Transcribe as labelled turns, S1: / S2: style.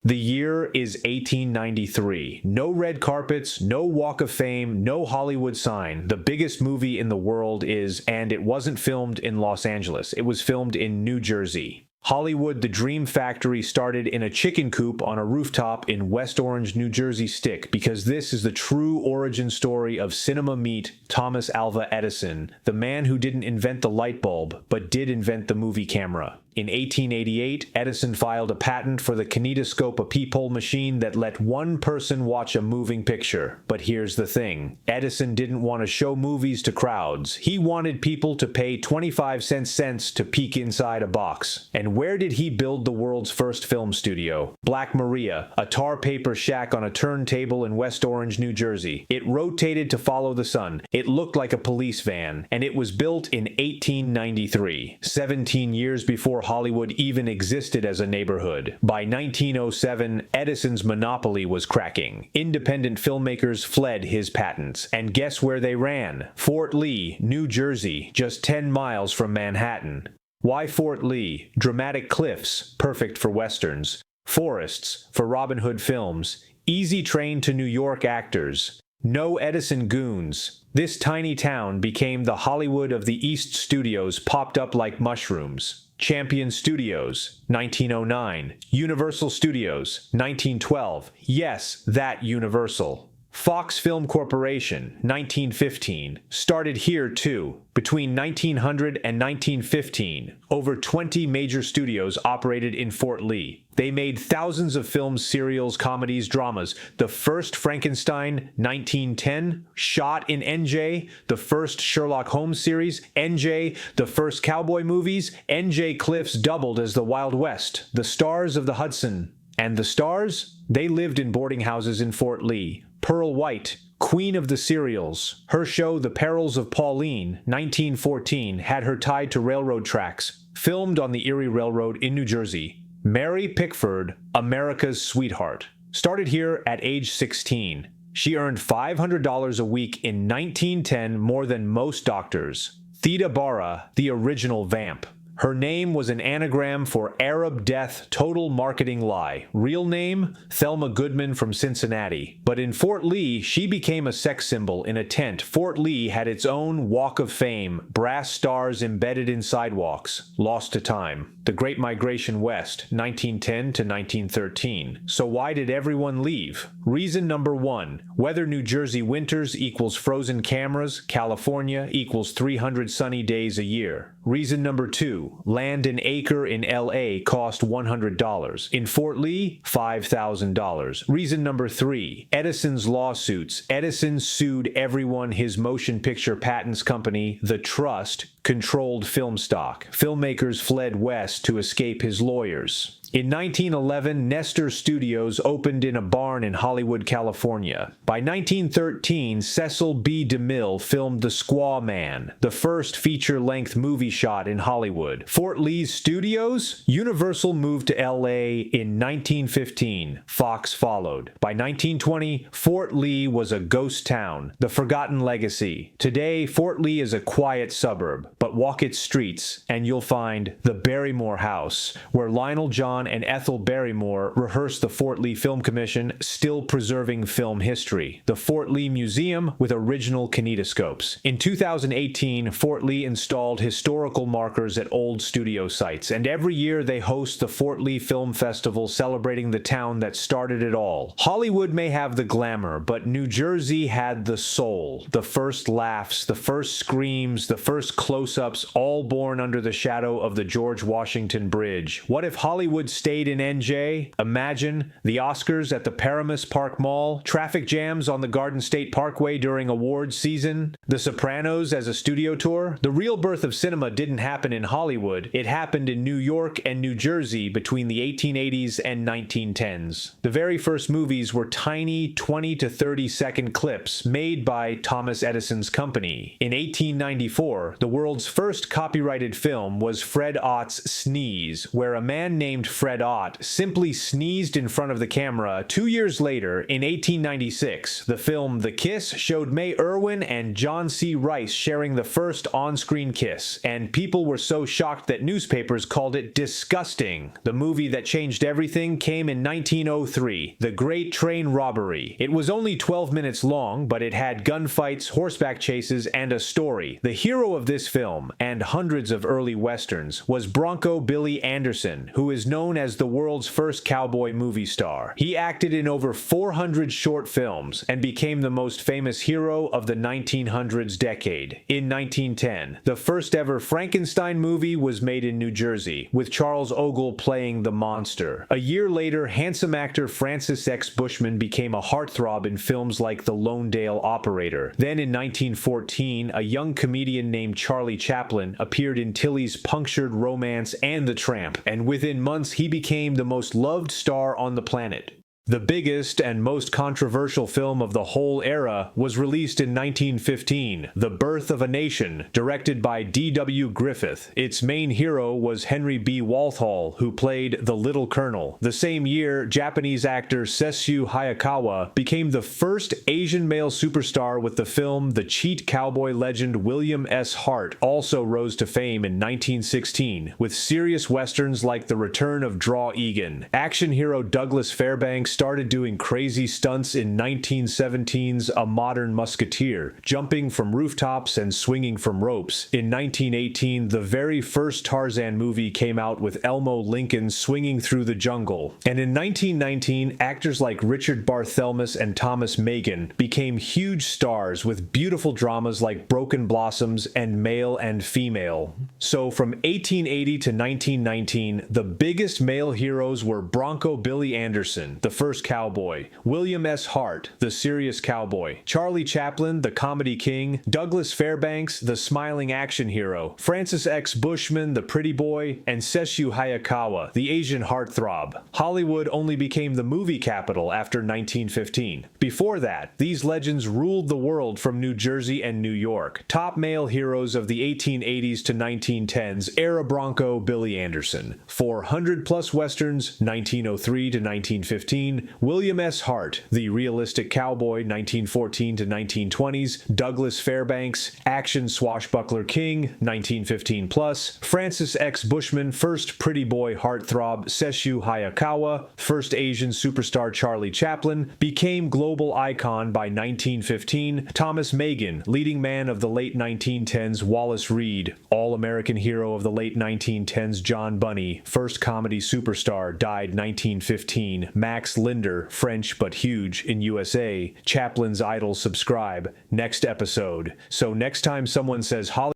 S1: The year is 1893. No red carpets, no Walk of Fame, no Hollywood sign. The biggest movie in the world is, and it wasn't filmed in Los Angeles. It was filmed in New Jersey. Hollywood, the Dream Factory, started in a chicken coop on a rooftop in West Orange, New Jersey stick, because this is the true origin story of cinema meet Thomas Alva Edison, the man who didn't invent the light bulb, but did invent the movie camera. In 1888, Edison filed a patent for the kinetoscope, a peephole machine that let one person watch a moving picture. But here's the thing. Edison didn't want to show movies to crowds. He wanted people to pay 25 cents to peek inside a box. And where did he build the world's first film studio? Black Maria, a tar paper shack on a turntable in West Orange, New Jersey. It rotated to follow the sun. It looked like a police van. And it was built in 1893, 17 years before Hollywood even existed as a neighborhood. By 1907, Edison's monopoly was cracking. Independent filmmakers fled his patents. And guess where they ran? Fort Lee, New Jersey, just 10 miles from Manhattan. Why Fort Lee? Dramatic cliffs, perfect for westerns. Forests, for Robin Hood films. Easy train to New York actors. No Edison goons. This tiny town became the Hollywood of the East. Studios popped up like mushrooms. Champion Studios, 1909. Universal Studios, 1912. Yes, that Universal. Fox Film Corporation, 1915. Started here too. Between 1900 and 1915, over 20 major studios operated in Fort Lee. They made thousands of films, serials, comedies, dramas. The first Frankenstein, 1910, shot in NJ. The first Sherlock Holmes series, NJ. The first cowboy movies, NJ. Cliffs doubled as the Wild West. The stars of the Hudson. And the stars? They lived in boarding houses in Fort Lee. Pearl White, queen of the serials. Her show, The Perils of Pauline, 1914, had her tied to railroad tracks. Filmed on the Erie Railroad in New Jersey. Mary Pickford, America's sweetheart. Started here at age 16. She earned $500 a week in 1910, more than most doctors. Theda Bara, the original vamp. Her name was an anagram for Arab death, total marketing lie. Real name, Thelma Goodman from Cincinnati. But in Fort Lee, she became a sex symbol in a tent. Fort Lee had its own Walk of Fame, brass stars embedded in sidewalks. Lost to time. The Great Migration West, 1910 to 1913. So why did everyone leave? Reason number one, weather. New Jersey winters equals frozen cameras. California equals 300 sunny days a year. Reason number two, land an acre in LA cost $100. In Fort Lee, $5,000. Reason number three, Edison's lawsuits. Edison sued everyone. His motion picture patents company, The Trust, controlled film stock. Filmmakers fled west to escape his lawyers. In 1911, Nestor Studios opened in a barn in Hollywood, California. By 1913, Cecil B. DeMille filmed The Squaw Man, the first feature-length movie shot in Hollywood. Fort Lee's studios? Universal moved to LA in 1915. Fox followed. By 1920, Fort Lee was a ghost town, the forgotten legacy. Today, Fort Lee is a quiet suburb, but walk its streets and you'll find the Barrymore House, where Lionel John and Ethel Barrymore rehearsed the Fort Lee Film Commission, still preserving film history. The Fort Lee Museum with original kinetoscopes. In 2018, Fort Lee installed historical markers at old studio sites, and every year they host the Fort Lee Film Festival, celebrating the town that started it all. Hollywood may have the glamour, but New Jersey had the soul. The first laughs, the first screams, the first close-ups, all born under the shadow of the George Washington Bridge. What if Hollywood stayed in NJ? Imagine the Oscars at the Paramus Park Mall, traffic jams on the Garden State Parkway during awards season, The Sopranos as a studio tour. The real birth of cinema didn't happen in Hollywood. It happened in New York and New Jersey between the 1880s and 1910s. The very first movies were tiny 20 to 30 second clips made by Thomas Edison's company. In 1894, the world's world's first copyrighted film was Fred Ott's Sneeze, where a man named Fred Ott simply sneezed in front of the camera. 2 years later, in 1896, the film The Kiss showed Mae Irwin and John C. Rice sharing the first on-screen kiss, and people were so shocked that newspapers called it disgusting. The movie that changed everything came in 1903, The Great Train Robbery. It was only 12 minutes long, but it had gunfights, horseback chases, and a story. The hero of this film, and hundreds of early westerns, was Bronco Billy Anderson, who is known as the world's first cowboy movie star. He acted in over 400 short films and became the most famous hero of the 1900s decade. In 1910, the first ever Frankenstein movie was made in New Jersey, with Charles Ogle playing the monster. A year later, handsome actor Francis X. Bushman became a heartthrob in films like The Lone Dale Operator. Then in 1914, a young comedian named Charlie Chaplin appeared in Tilly's Punctured Romance and The Tramp, and within months he became the most loved star on the planet. The biggest and most controversial film of the whole era was released in 1915, The Birth of a Nation, directed by D.W. Griffith. Its main hero was Henry B. Walthall, who played the Little Colonel. The same year, Japanese actor Sessue Hayakawa became the first Asian male superstar with the film. The cheat cowboy legend William S. Hart also rose to fame in 1916, with serious westerns like The Return of Draw Egan. Action hero Douglas Fairbanks started doing crazy stunts in 1917's A Modern Musketeer, jumping from rooftops and swinging from ropes. In 1918, the very first Tarzan movie came out with Elmo Lincoln swinging through the jungle. And in 1919, actors like Richard Barthelmess and Thomas Megan became huge stars with beautiful dramas like Broken Blossoms and Male and Female. So from 1880 to 1919, the biggest male heroes were Bronco Billy Anderson, the first cowboy, William S. Hart, the serious cowboy, Charlie Chaplin, the comedy king, Douglas Fairbanks, the smiling action hero, Francis X. Bushman, the pretty boy, and Sessue Hayakawa, the Asian heartthrob. Hollywood only became the movie capital after 1915. Before that, these legends ruled the world from New Jersey and New York. Top male heroes of the 1880s to 1910s, era Bronco Billy Anderson. 400 plus westerns, 1903 to 1915, William S. Hart, the realistic cowboy, 1914 to 1920s, Douglas Fairbanks, action swashbuckler king, 1915 plus, Francis X. Bushman, first pretty boy heartthrob, Sessue Hayakawa, first Asian superstar Charlie Chaplin, became global icon by 1915, Thomas Megan, leading man of the late 1910s, Wallace Reed, all-American hero of the late 1910s, John Bunny, first comedy superstar, died 1915, Max Linder, French but huge in USA, Chaplin's idol. Subscribe. Next episode. So next time someone says Hollywood